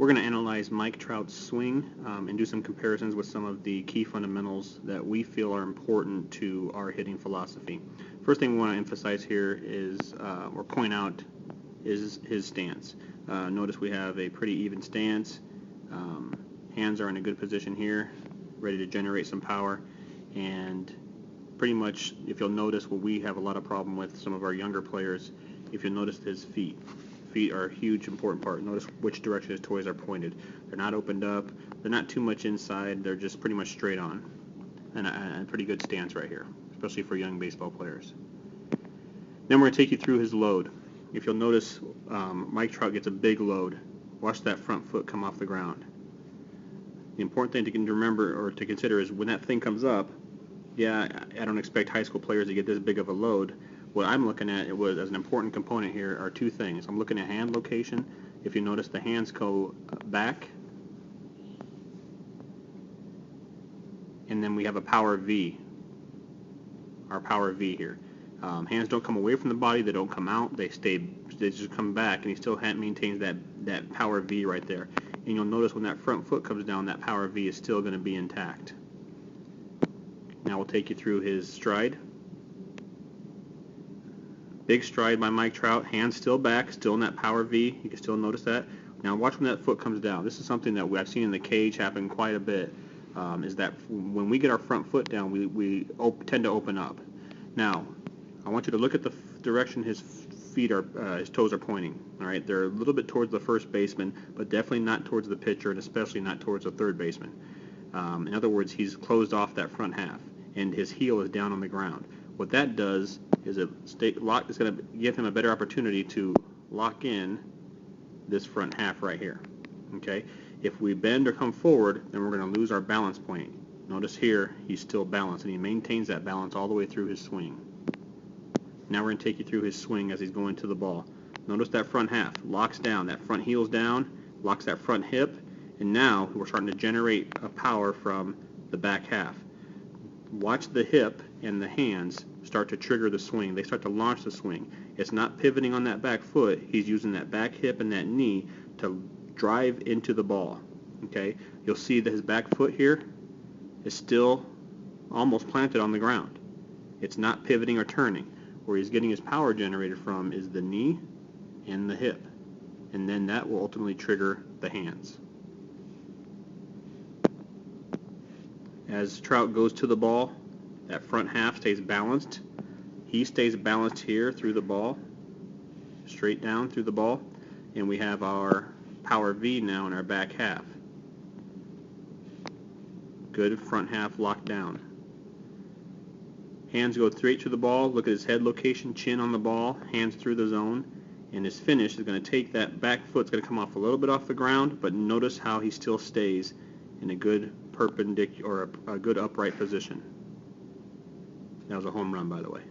We're going to analyze Mike Trout's swing and do some comparisons with some of the key fundamentals that we feel are important to our hitting philosophy. First thing we want to emphasize here is, or point out, is his stance. Notice we have a pretty even stance. Hands are in a good position here, ready to generate some power, and pretty much, if you'll notice, what we have a lot of problem with some of our younger players, if you'll notice his feet. Feet are a huge important part. Notice which direction his toes are pointed. They're not opened up, they're not too much inside, they're just pretty much straight on. And a pretty good stance right here, especially for young baseball players. Then we're going to take you through his load. If you'll notice, Mike Trout gets a big load. Watch that front foot come off the ground. The important thing to remember or to consider is when that thing comes up, yeah, I don't expect high school players to get this big of a load. What I'm looking at as an important component here are two things. I'm looking at hand location. If you notice, the hands go back, and then we have a power V, our power V here. Hands don't come away from the body, they don't come out, they just come back, and he still maintains that power V right there. And you'll notice when that front foot comes down, that power V is still going to be intact. Now we'll take you through his stride. Big stride by Mike Trout, hands still back, still in that power V. You can still notice that. Now watch when that foot comes down. This is something that I've seen in the cage happen quite a bit, is that when we get our front foot down, we tend to open up. Now, I want you to look at the direction his toes are pointing. All right, they're a little bit towards the first baseman, but definitely not towards the pitcher, and especially not towards the third baseman. In other words, he's closed off that front half, and his heel is down on the ground. What that does is it's going to give him a better opportunity to lock in this front half right here. Okay, if we bend or come forward, then we're going to lose our balance point. Notice here he's still balanced, and he maintains that balance all the way through his swing. Now we're going to take you through his swing as he's going to the ball. Notice that front half locks down, that front heel's down, locks that front hip, and now we're starting to generate a power from the back half. Watch the hip and the hands start to trigger the swing. They start to launch the swing. It's not pivoting on that back foot. He's using that back hip and that knee to drive into the ball. Okay? You'll see that his back foot here is still almost planted on the ground. It's not pivoting or turning. Where he's getting his power generated from is the knee and the hip. And then that will ultimately trigger the hands. As Trout goes to the ball, that front half stays balanced. He stays balanced here through the ball, straight down through the ball, and we have our power V now in our back half. Good front half locked down. Hands go straight to the ball. Look at his head location, chin on the ball, hands through the zone, and his finish is going to take that back foot. It's going to come off a little bit off the ground, but notice how he still stays in a good perpendicular or a good upright position. That was a home run, by the way.